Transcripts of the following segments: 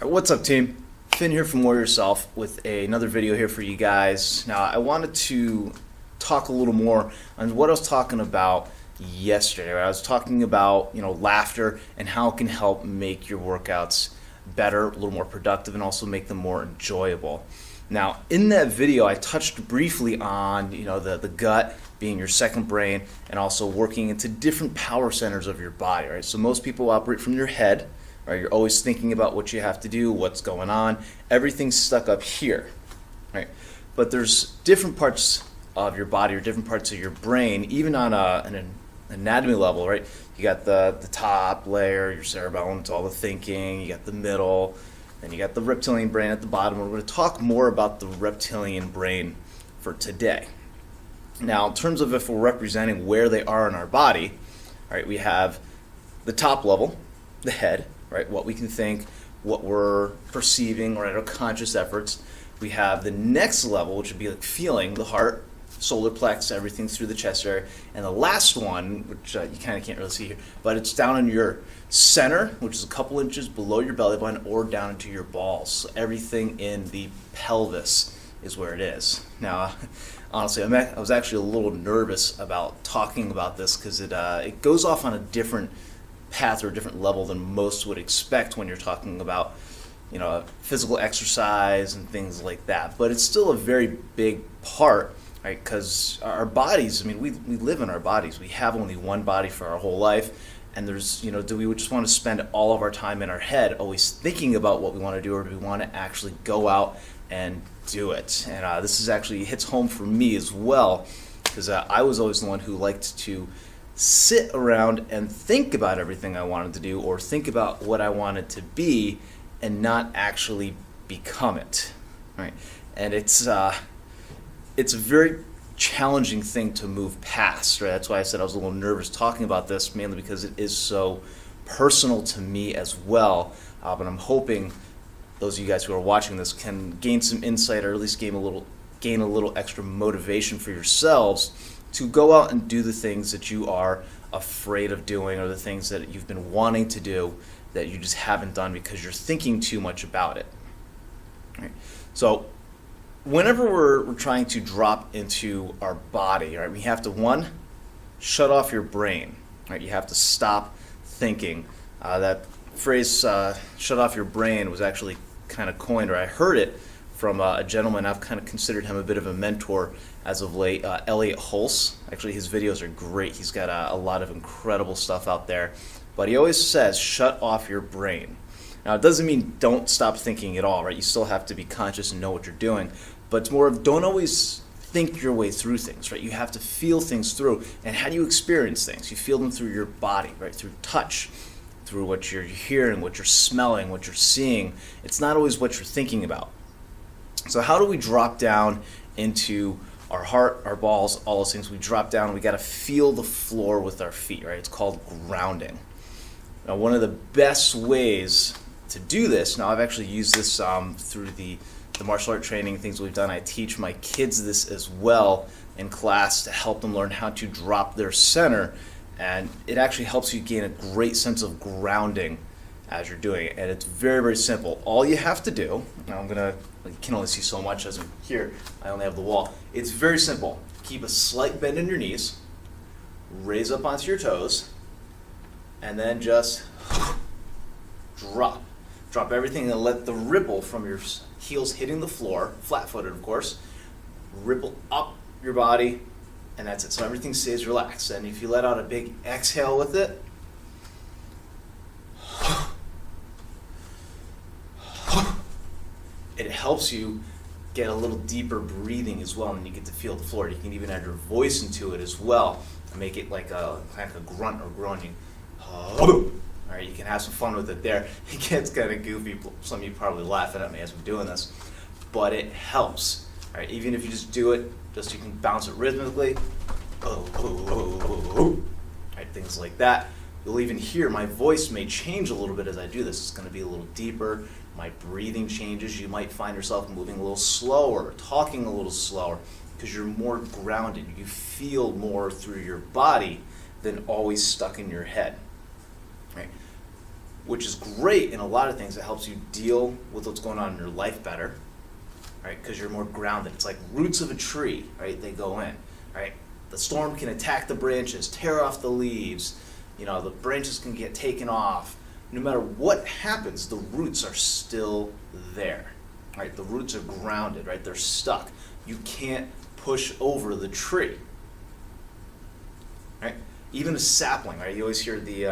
What's up, team? Finn here from Warrior Self with another video here for you guys. Now, I wanted to talk a little more on what I was talking about yesterday. I was talking about, laughter and how it can help make your workouts better, a little more productive, and also make them more enjoyable. Now, in that video, I touched briefly on, the gut being your second brain and also working into different power centers of your body, right? So most people operate from your head. Right, you're always thinking about what you have to do, what's going on. Everything's stuck up here, right? But there's different parts of your body or different parts of your brain, even on an anatomy level, right? You got the top layer, your cerebellum, it's all the thinking. You got the middle, then you got the reptilian brain at the bottom. We're going to talk more about the reptilian brain for today. Now, in terms of if we're representing where they are in our body, right, we have the top level, the head, right? What we can think, what we're perceiving, right? Our conscious efforts. We have the next level, which would be like feeling, the heart, solar plex, everything through the chest area. And the last one, which you kind of can't really see here, but it's down in your center, which is a couple inches below your belly button or down into your balls. So everything in the pelvis is where it is. Now, honestly, I was actually a little nervous about talking about this because it goes off on a different path or a different level than most would expect when you're talking about physical exercise and things like that. But it's still a very big part, right? Because our bodies, we live in our bodies. We have only one body for our whole life, and there's do we just want to spend all of our time in our head always thinking about what we want to do, or do we want to actually go out and do it? And this is actually hits home for me as well, because I was always the one who liked to sit around and think about everything I wanted to do or think about what I wanted to be and not actually become it, right? And it's a very challenging thing to move past, right? That's why I said I was a little nervous talking about this, mainly because it is so personal to me as well. But I'm hoping those of you guys who are watching this can gain some insight, or at least gain a little extra motivation for yourselves to go out and do the things that you are afraid of doing, or the things that you've been wanting to do that you just haven't done because you're thinking too much about it. Right? So whenever we're trying to drop into our body, right, we have to, one, shut off your brain. Right? You have to stop thinking. That phrase, shut off your brain, was actually kind of coined, or I heard it from a gentleman. I've kind of considered him a bit of a mentor as of late, Elliot Hulse. Actually, his videos are great. He's got a lot of incredible stuff out there. But he always says, shut off your brain. Now, it doesn't mean don't stop thinking at all, right? You still have to be conscious and know what you're doing. But it's more of, don't always think your way through things, right? You have to feel things through. And how do you experience things? You feel them through your body, right? Through touch, through what you're hearing, what you're smelling, what you're seeing. It's not always what you're thinking about. So how do we drop down into our heart, our balls, all those things? We drop down and we got to feel the floor with our feet, right? It's called grounding. Now, one of the best ways to do this, now I've actually used this through the martial art training, things we've done. I teach my kids this as well in class to help them learn how to drop their center, and it actually helps you gain a great sense of grounding as you're doing it. And it's very, very simple. All you have to do, now you can only see so much as I'm here, I only have the wall. It's very simple. Keep a slight bend in your knees, raise up onto your toes, and then just drop. Drop everything and let the ripple from your heels hitting the floor, flat-footed of course, ripple up your body, and that's it. So everything stays relaxed. And if you let out a big exhale with it, it helps you get a little deeper breathing as well, and you get to feel the floor. You can even add your voice into it as well to make it like a kind of a grunt or groaning. All right, you can have some fun with it there. It gets kind of goofy. Some of you probably laughing at me as I'm doing this, but it helps. All right, even if you just do it, just you can bounce it rhythmically. All right, things like that. You'll even hear my voice may change a little bit as I do this. It's going to be a little deeper. My breathing changes. You might find yourself moving a little slower, talking a little slower, because you're more grounded. You feel more through your body than always stuck in your head. Right? which is great in a lot of things. It helps you deal with what's going on in your life better, right? Because you're more grounded. It's like roots of a tree, right? They go in, right? The storm can attack the branches, tear off the leaves. You know, the branches can get taken off. No matter what happens, the roots are still there, right? The roots are grounded, right? They're stuck. You can't push over the tree, right? Even a sapling, right? You always hear the,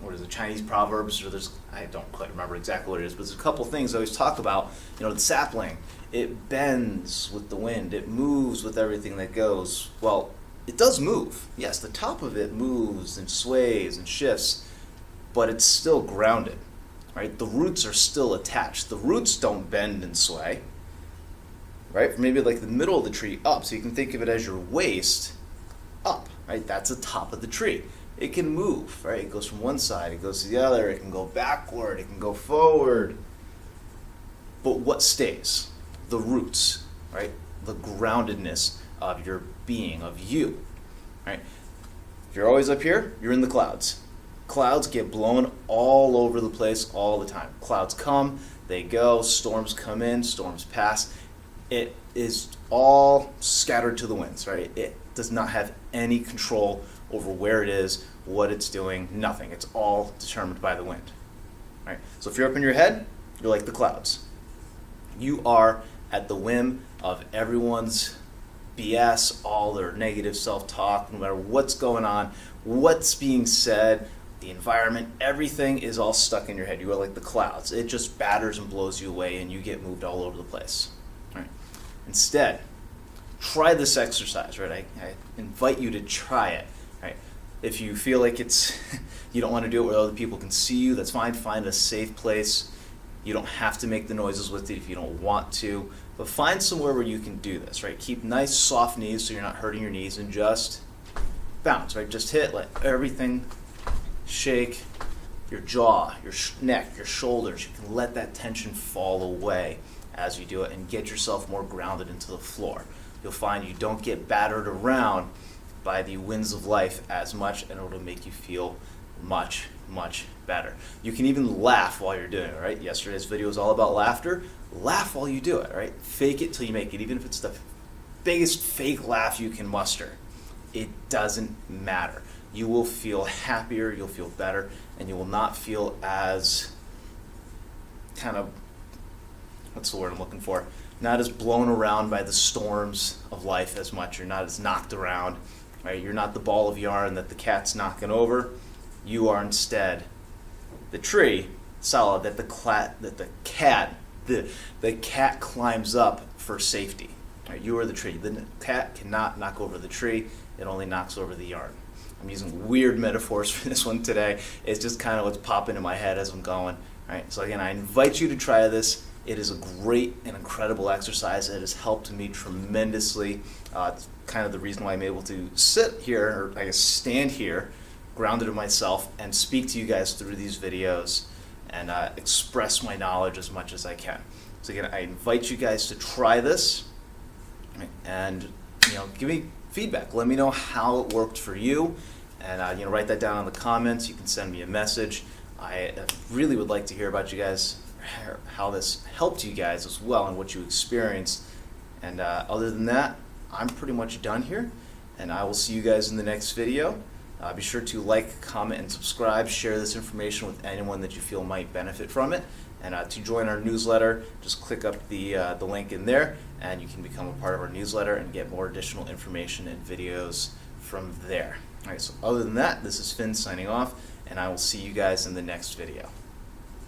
what is it, Chinese proverbs, or I don't quite remember exactly what it is, but there's a couple things I always talk about. You know, the sapling, it bends with the wind. It moves with everything that goes. Well, it does move. Yes, the top of it moves and sways and shifts, but it's still grounded, right? The roots are still attached. The roots don't bend and sway, right? Maybe like the middle of the tree up, so you can think of it as your waist up, right? That's the top of the tree. It can move, right? It goes from one side, it goes to the other, it can go backward, it can go forward. But what stays? The roots, right? The groundedness of your being, of you, right? If you're always up here, you're in the clouds. Clouds get blown all over the place all the time. Clouds come, they go, storms come in, storms pass. It is all scattered to the winds, right? It does not have any control over where it is, what it's doing, nothing. It's all determined by the wind, right? So if you're up in your head, you're like the clouds. You are at the whim of everyone's BS, all their negative self-talk, no matter what's going on, what's being said, the environment, everything is all stuck in your head. You are like the clouds. It just batters and blows you away, and you get moved all over the place. Right? Instead, try this exercise. Right? I invite you to try it. Right? If you feel like it's you don't want to do it where other people can see you, that's fine. Find a safe place. You don't have to make the noises with it if you don't want to, but find somewhere where you can do this. Right? Keep nice, soft knees so you're not hurting your knees, and just bounce. Right? Just hit. Let everything shake, your jaw, your neck, your shoulders. You can let that tension fall away as you do it and get yourself more grounded into the floor. You'll find you don't get battered around by the winds of life as much, and it'll make you feel much, much better. You can even laugh while you're doing it, right? Yesterday's video was all about laughter. Laugh while you do it, right? Fake it till you make it, even if it's the biggest fake laugh you can muster. It doesn't matter. You will feel happier, you'll feel better, and you will not feel as kind of, what's the word I'm looking for? Not as blown around by the storms of life as much. You're not as knocked around, right? You're not the ball of yarn that the cat's knocking over. You are instead the tree, solid, that the cat climbs up for safety. Right? You are the tree. The cat cannot knock over the tree. It only knocks over the yarn. I'm using weird metaphors for this one today. It's just kind of what's popping in my head as I'm going. Right? So again, I invite you to try this. It is a great and incredible exercise. It has helped me tremendously. It's kind of the reason why I'm able to sit here, or I guess stand here, grounded in myself, and speak to you guys through these videos and express my knowledge as much as I can. So again, I invite you guys to try this, and give me feedback. Let me know how it worked for you, and write that down in the comments. You can send me a message. I really would like to hear about you guys, how this helped you guys as well, and what you experienced. And other than that, I'm pretty much done here, and I will see you guys in the next video. Be sure to like, comment, and subscribe. Share this information with anyone that you feel might benefit from it. And to join our newsletter, just click up the link in there, and you can become a part of our newsletter and get more additional information and videos from there. All right, so other than that, this is Finn signing off, and I will see you guys in the next video.